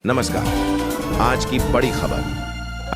नमस्कार। आज की बड़ी खबर,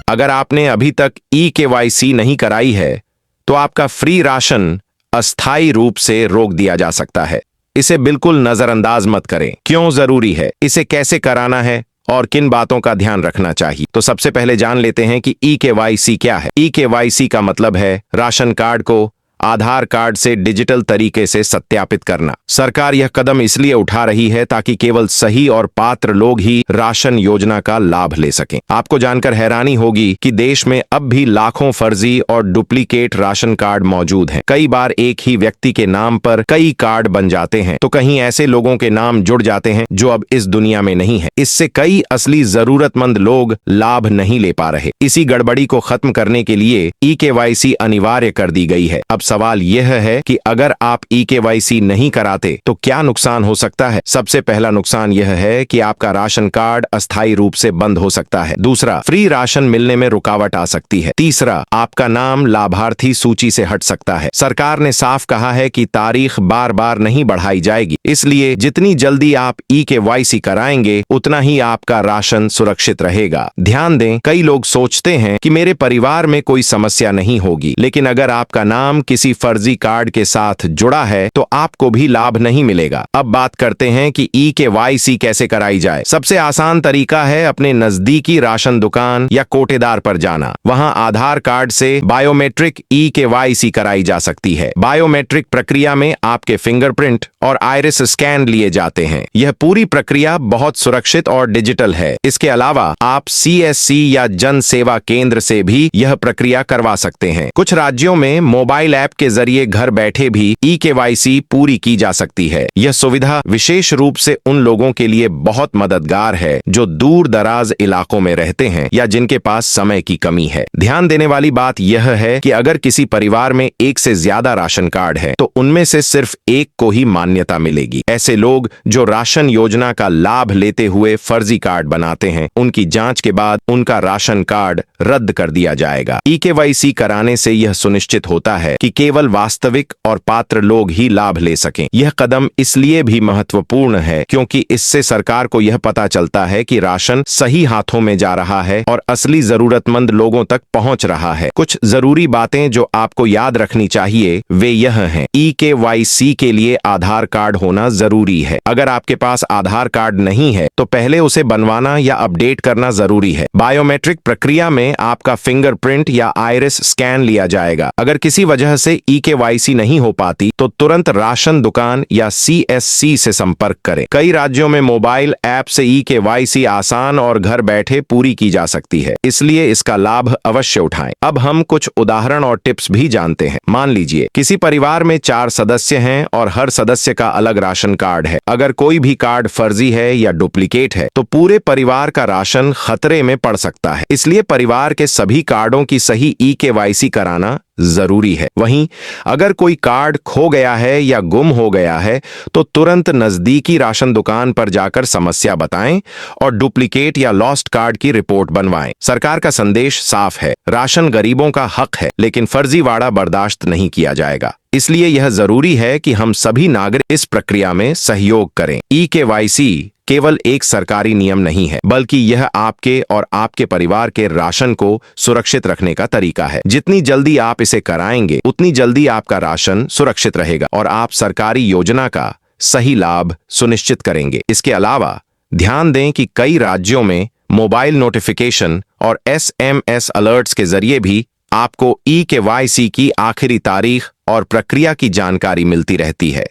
अगर आपने अभी तक ई-केवाईसी नहीं कराई है तो आपका फ्री राशन अस्थायी रूप से रोक दिया जा सकता है। इसे बिल्कुल नजरअंदाज मत करें। क्यों जरूरी है, इसे कैसे कराना है और किन बातों का ध्यान रखना चाहिए, तो सबसे पहले जान लेते हैं कि ई-केवाईसी क्या है। ई-केवाईसी का मतलब है राशन कार्ड को आधार कार्ड से डिजिटल तरीके से सत्यापित करना। सरकार यह कदम इसलिए उठा रही है ताकि केवल सही और पात्र लोग ही राशन योजना का लाभ ले सकें। आपको जानकर हैरानी होगी कि देश में अब भी लाखों फर्जी और डुप्लीकेट राशन कार्ड मौजूद हैं। कई बार एक ही व्यक्ति के नाम पर कई कार्ड बन जाते हैं, तो कहीं ऐसे लोगों के नाम जुड़ जाते हैं जो अब इस दुनिया में नहीं है। इससे कई असली जरूरतमंद लोग लाभ नहीं ले पा रहे। इसी गड़बड़ी को खत्म करने के लिए ई-केवाईसी अनिवार्य कर दी गई है। अब सवाल यह है कि अगर आप ई-केवाईसी नहीं कराते तो क्या नुकसान हो सकता है। सबसे पहला नुकसान यह है कि आपका राशन कार्ड अस्थायी रूप से बंद हो सकता है। दूसरा, फ्री राशन मिलने में रुकावट आ सकती है। तीसरा, आपका नाम लाभार्थी सूची से हट सकता है। सरकार ने साफ कहा है कि तारीख बार बार नहीं बढ़ाई जाएगी, इसलिए जितनी जल्दी आप ई-केवाईसी कराएंगे उतना ही आपका राशन सुरक्षित रहेगा। ध्यान दें, कई लोग सोचते हैं कि मेरे परिवार में कोई समस्या नहीं होगी, लेकिन अगर आपका नाम किसी फर्जी कार्ड के साथ जुड़ा है तो आपको भी लाभ नहीं मिलेगा। अब बात करते हैं कि ई-केवाईसी कैसे कराई जाए। सबसे आसान तरीका है अपने नजदीकी राशन दुकान या कोटेदार पर जाना। वहां आधार कार्ड से बायोमेट्रिक ई-केवाईसी कराई जा सकती है। बायोमेट्रिक प्रक्रिया में आपके फिंगरप्रिंट और आइरिस स्कैन लिए जाते हैं। यह पूरी प्रक्रिया बहुत सुरक्षित और डिजिटल है। इसके अलावा आप CSC या जन सेवा केंद्र से भी यह प्रक्रिया करवा सकते हैं। कुछ राज्यों में मोबाइल ऐप के जरिए घर बैठे भी ई-केवाईसी पूरी की जा सकती है। यह सुविधा विशेष रूप से उन लोगों के लिए बहुत मददगार है जो दूर दराज इलाकों में रहते हैं या जिनके पास समय की कमी है। ध्यान देने वाली बात यह है कि अगर किसी परिवार में एक से ज्यादा राशन कार्ड है तो उनमें से सिर्फ एक को ही मान्यता मिलेगी। ऐसे लोग जो राशन योजना का लाभ लेते हुए फर्जी कार्ड बनाते हैं, उनकी जांच के बाद उनका राशन कार्ड रद्द कर दिया जाएगा। ई-केवाईसी कराने से यह सुनिश्चित होता है कि केवल वास्तविक और पात्र लोग ही लाभ ले सकें। यह कदम इसलिए भी महत्वपूर्ण है क्योंकि इससे सरकार को यह पता चलता है कि राशन सही हाथों में जा रहा है और असली जरूरतमंद लोगों तक पहुंच रहा है। कुछ जरूरी बातें जो आपको याद रखनी चाहिए वे यह हैं। ई-केवाईसी के लिए आधार कार्ड होना जरूरी है। अगर आपके पास आधार कार्ड नहीं है तो पहले उसे बनवाना या अपडेट करना जरूरी है। बायोमेट्रिक प्रक्रिया में आपका फिंगरप्रिंट या आइरिस स्कैन लिया जाएगा। अगर किसी वजह से ई-केवाईसी नहीं हो पाती तो तुरंत राशन दुकान या CSC से संपर्क करें। कई राज्यों में मोबाइल ऐप से ई-केवाईसी आसान और घर बैठे पूरी की जा सकती है, इसलिए इसका लाभ अवश्य उठाएं। अब हम कुछ उदाहरण और टिप्स भी जानते हैं। मान लीजिए किसी परिवार में 4 सदस्य हैं और हर सदस्य का अलग राशन कार्ड है। अगर कोई भी कार्ड फर्जी है या डुप्लीकेट है तो पूरे परिवार का राशन खतरे में पड़ सकता है। इसलिए परिवार के सभी कार्डों की सही ई-केवाईसी कराना जरूरी है। वहीं अगर कोई कार्ड खो गया है या गुम हो गया है तो तुरंत नजदीकी राशन दुकान पर जाकर समस्या बताएं और डुप्लीकेट या लॉस्ट कार्ड की रिपोर्ट बनवाएं। सरकार का संदेश साफ है, राशन गरीबों का हक है, लेकिन फर्जीवाड़ा बर्दाश्त नहीं किया जाएगा। इसलिए यह जरूरी है कि हम सभी नागरिक इस प्रक्रिया में सहयोग करें। ई-केवाईसी केवल एक सरकारी नियम नहीं है, बल्कि यह आपके और आपके परिवार के राशन को सुरक्षित रखने का तरीका है। जितनी जल्दी आप इसे कराएंगे उतनी जल्दी आपका राशन सुरक्षित रहेगा और आप सरकारी योजना का सही लाभ सुनिश्चित करेंगे। इसके अलावा ध्यान दें कि कई राज्यों में मोबाइल नोटिफिकेशन और SMS अलर्ट्स के जरिए भी आपको ई-केवाईसी की आखिरी तारीख और प्रक्रिया की जानकारी मिलती रहती है।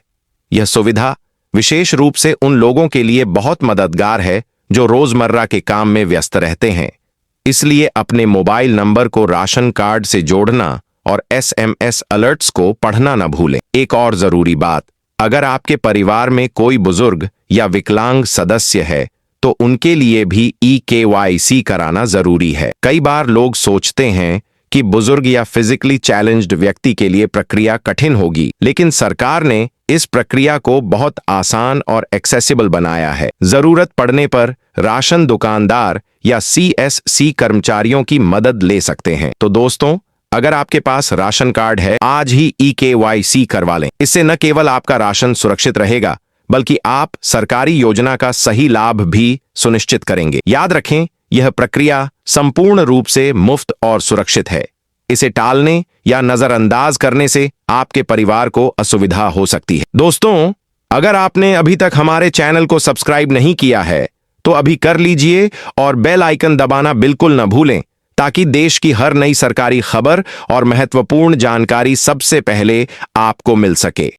यह सुविधा विशेष रूप से उन लोगों के लिए बहुत मददगार है जो रोजमर्रा के काम में व्यस्त रहते हैं। इसलिए अपने मोबाइल नंबर को राशन कार्ड से जोड़ना और SMS अलर्ट्स को पढ़ना न भूलें। एक और जरूरी बात, अगर आपके परिवार में कोई बुजुर्ग या विकलांग सदस्य है तो उनके लिए भी ई-केवाईसी कराना जरूरी है। कई बार लोग सोचते हैं कि बुजुर्ग या फिजिकली चैलेंज्ड व्यक्ति के लिए प्रक्रिया कठिन होगी, लेकिन सरकार ने इस प्रक्रिया को बहुत आसान और एक्सेसिबल बनाया है। जरूरत पड़ने पर राशन दुकानदार या CSC कर्मचारियों की मदद ले सकते हैं। तो दोस्तों, अगर आपके पास राशन कार्ड है, आज ही ई-केवाईसी करवा लें। इससे न केवल आपका राशन सुरक्षित रहेगा बल्कि आप सरकारी योजना का सही लाभ भी सुनिश्चित करेंगे। याद रखें, यह प्रक्रिया संपूर्ण रूप से मुफ्त और सुरक्षित है। इसे टालने या नजरअंदाज करने से आपके परिवार को असुविधा हो सकती है। दोस्तों, अगर आपने अभी तक हमारे चैनल को सब्सक्राइब नहीं किया है तो अभी कर लीजिए और बेल आइकन दबाना बिल्कुल न भूलें, ताकि देश की हर नई सरकारी खबर और महत्वपूर्ण जानकारी सबसे पहले आपको मिल सके।